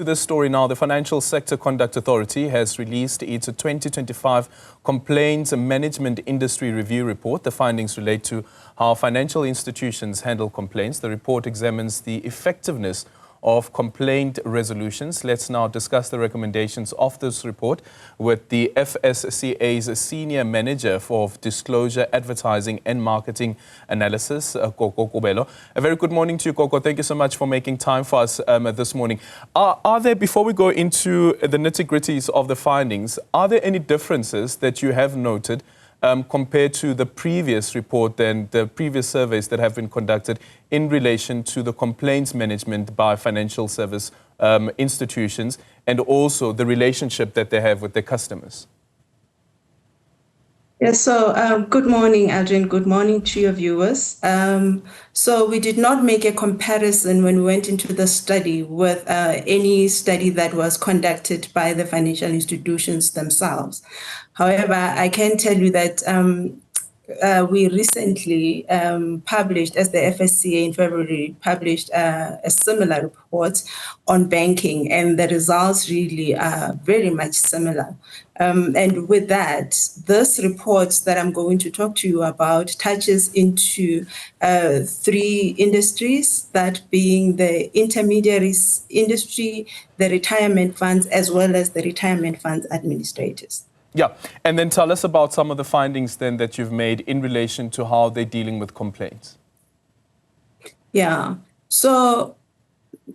To this story now, the Financial Sector Conduct Authority has released its 2025 Complaints Management Industry Review Report. The findings relate to how financial institutions handle complaints. The report examines the effectiveness of complaint resolutions. Let's now discuss the recommendations of this report with the FSCA's Senior Manager for Disclosure, Advertising and Marketing Analysis, Koko Kubelo. A very good morning to you, Koko. Thank you so much for making time for us this morning. Are there, before we go into the nitty-gritties of the findings, are there any differences that you have noted compared to the previous report and the previous surveys that have been conducted in relation to the complaints management by financial service institutions and also the relationship that they have with their customers? Yes, so good morning, Aldrin. Good morning to your viewers. So we did not make a comparison when we went into the study with any study that was conducted by the financial institutions themselves. However, I can tell you that we recently published, as the FSCA in February, published a similar report on banking, and the results really are very much similar. And with that, this report that I'm going to talk to you about touches into three industries, that being the intermediaries industry, the retirement funds, as well as the retirement funds administrators. Yeah, and then tell us about some of the findings then that you've made in relation to how they're dealing with complaints. Yeah, so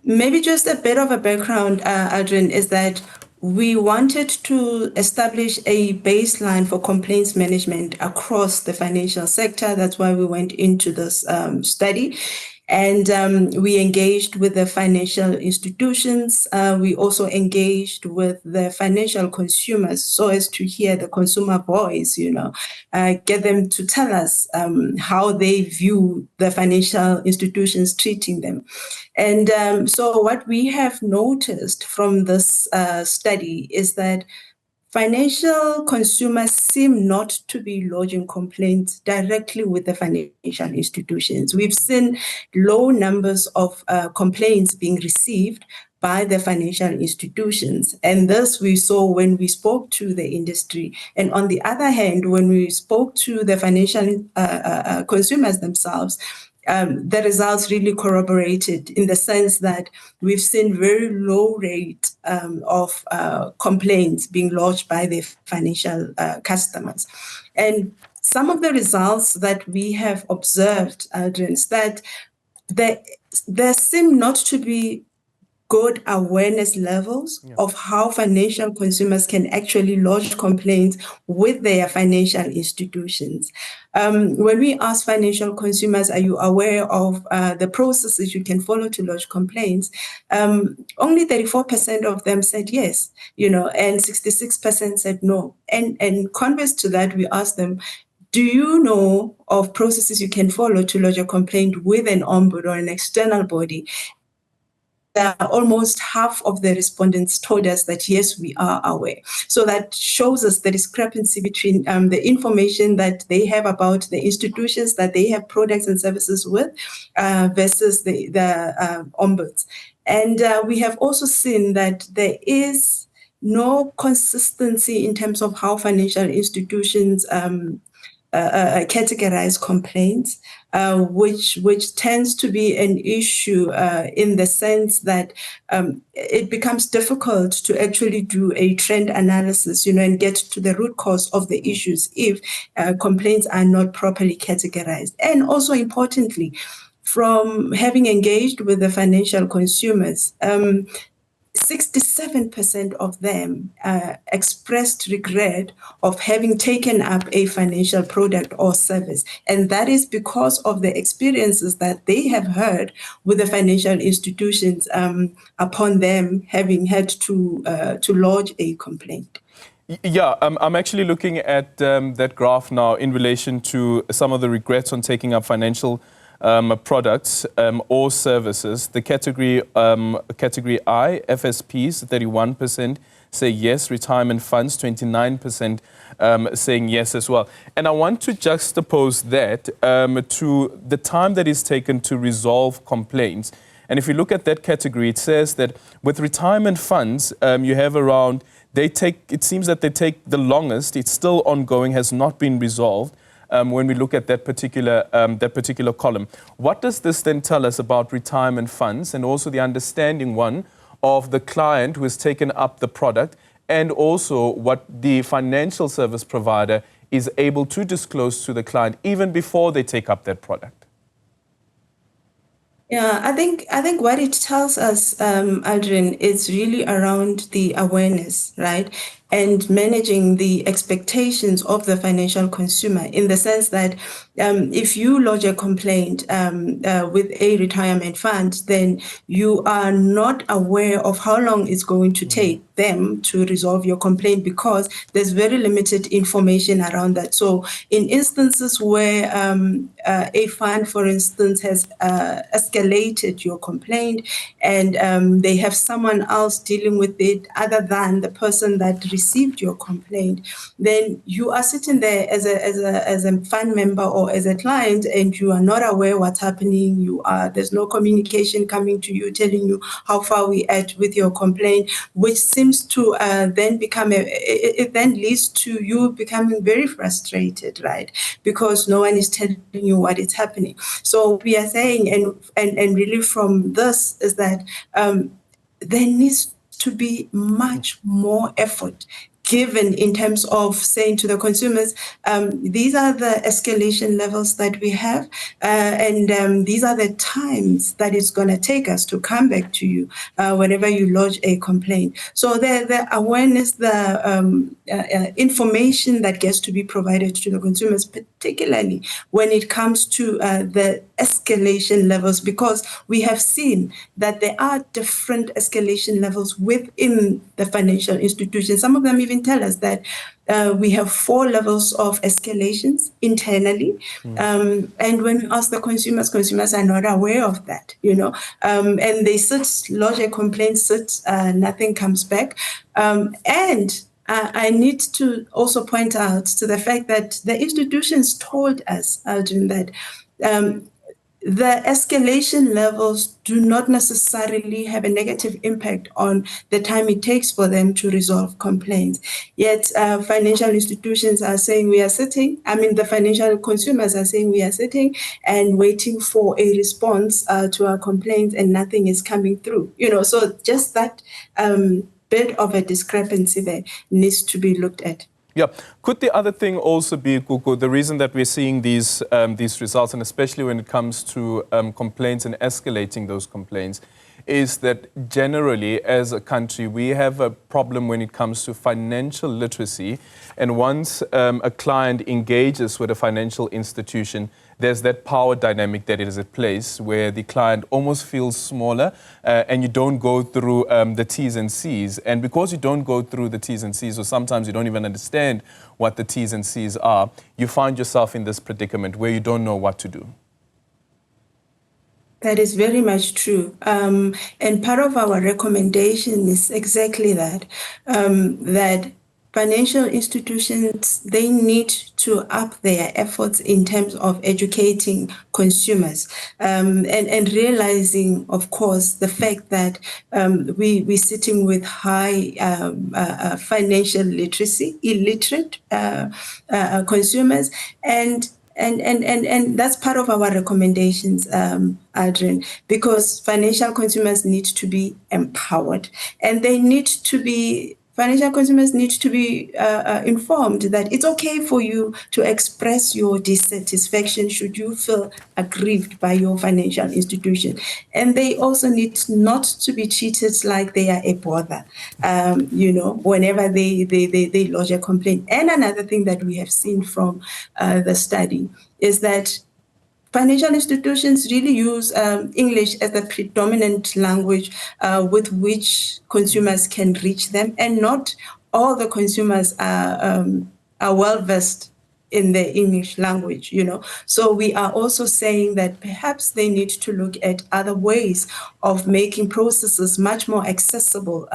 maybe just a bit of a background, Aldrin, is that we wanted to establish a baseline for complaints management across the financial sector. That's why we went into this study. And we engaged with the financial institutions. We also engaged with the financial consumers so as to hear the consumer voice, get them to tell us how they view the financial institutions treating them. And so what we have noticed from this study is that financial consumers seem not to be lodging complaints directly with the financial institutions. We've seen low numbers of complaints being received by the financial institutions. And this we saw when we spoke to the industry. And on the other hand, when we spoke to the financial consumers themselves, the results really corroborated in the sense that we've seen very low rate of complaints being lodged by the financial customers. And some of the results that we have observed, Aldrin, is that there seem not to be good awareness levels of how financial consumers can actually lodge complaints with their financial institutions. When we ask financial consumers, are you aware of the processes you can follow to lodge complaints? Only 34% of them said yes, and 66% said no. And converse to that, we asked them, do you know of processes you can follow to lodge a complaint with an ombud or an external body? Almost half of the respondents told us that, yes, we are aware. So that shows us the discrepancy between the information that they have about the institutions that they have products and services with versus the ombuds. And we have also seen that there is no consistency in terms of how financial institutions categorize complaints, which tends to be an issue in the sense that it becomes difficult to actually do a trend analysis, and get to the root cause of the issues if complaints are not properly categorized. And also importantly, from having engaged with the financial consumers, 67% of them expressed regret of having taken up a financial product or service. And that is because of the experiences that they have heard with the financial institutions upon them having had to lodge a complaint. Yeah, I'm actually looking at that graph now in relation to some of the regrets on taking up financial products or services. The category I, FSPs, 31% say yes. Retirement funds, 29% saying yes as well. And I want to juxtapose that to the time that is taken to resolve complaints And if you look at that category, it says that with retirement funds, you have around, it seems that they take the longest. It's still ongoing, has not been resolved. When we look at that particular column. What does this then tell us about retirement funds and also the understanding, one, of the client who has taken up the product, and also what the financial service provider is able to disclose to the client even before they take up that product? Yeah, I think what it tells us, Aldrin, is really around the awareness, right? And managing the expectations of the financial consumer, in the sense that if you lodge a complaint with a retirement fund, then you are not aware of how long it's going to take them to resolve your complaint, because there's very limited information around that. So in instances where a fund, for instance, has escalated your complaint and they have someone else dealing with it other than the person that received your complaint, then you are sitting there as a fund member or as a client, and you are not aware what's happening. There's no communication coming to you telling you how far we at with your complaint, which seems to then become it then leads to you becoming very frustrated, right? Because no one is telling you what is happening. So we are saying, and really from this is that there needs to be much more effort given in terms of saying to the consumers, these are the escalation levels that we have, and these are the times that it's going to take us to come back to you whenever you lodge a complaint. So the awareness, the information that gets to be provided to the consumers, particularly when it comes to the escalation levels, because we have seen that there are different escalation levels within the financial institutions. Some of them even tell us that we have 4 levels of escalations internally. And when we ask the consumers are not aware of that, and they lodge a complaint, nothing comes back. And I need to also point out to the fact that the institutions told us, Aldrin, that the escalation levels do not necessarily have a negative impact on the time it takes for them to resolve complaints. Yet financial institutions are saying the financial consumers are saying we are sitting and waiting for a response to our complaints, and nothing is coming through. So just that bit of a discrepancy there needs to be looked at. Yeah. Could the other thing also be, Koko, the reason that we're seeing these results, and especially when it comes to complaints and escalating those complaints, is that generally as a country we have a problem when it comes to financial literacy, and once a client engages with a financial institution, there's that power dynamic that is at place where the client almost feels smaller and you don't go through the T's and C's. And because you don't go through the T's and C's, or sometimes you don't even understand what the T's and C's are, you find yourself in this predicament where you don't know what to do. That is very much true. And part of our recommendation is exactly that, that financial institutions, they need to up their efforts in terms of educating consumers and realizing, of course, the fact that we're sitting with high financial literacy, illiterate consumers, and that's part of our recommendations, Aldrin, because financial consumers need to be empowered, and financial consumers need to be informed that it's okay for you to express your dissatisfaction should you feel aggrieved by your financial institution. And they also need not to be treated like they are a bother, whenever they lodge a complaint. And another thing that we have seen from the study is that financial institutions really use English as the predominant language with which consumers can reach them, and not all the consumers are well-versed in the English language, So we are also saying that perhaps they need to look at other ways of making processes much more accessible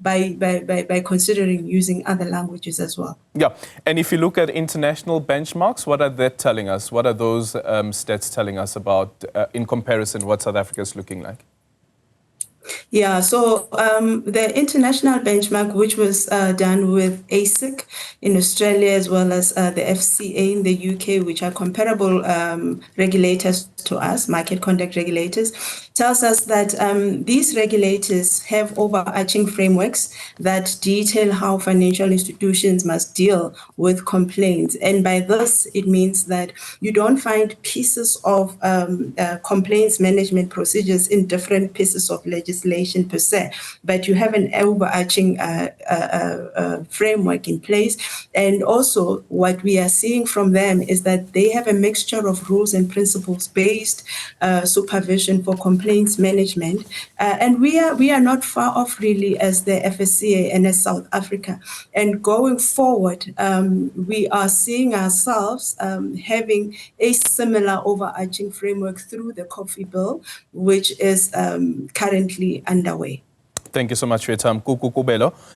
by considering using other languages as well. Yeah, and if you look at international benchmarks, what are they telling us? What are those stats telling us about, in comparison, what South Africa is looking like? Yeah, so the international benchmark, which was done with ASIC in Australia as well as the FSCA in the UK, which are comparable regulators to us, market conduct regulators, tells us that these regulators have overarching frameworks that detail how financial institutions must deal with complaints. And by this, it means that you don't find pieces of complaints management procedures in different pieces of legislation per se, but you have an overarching framework in place. And also what we are seeing from them is that they have a mixture of rules and principles-based supervision for complaints management. And we are not far off really as the FSCA and as South Africa. And going forward, we are seeing ourselves having a similar overarching framework through the Coffee Bill, which is currently underway. Thank you so much for your time, Kubelo.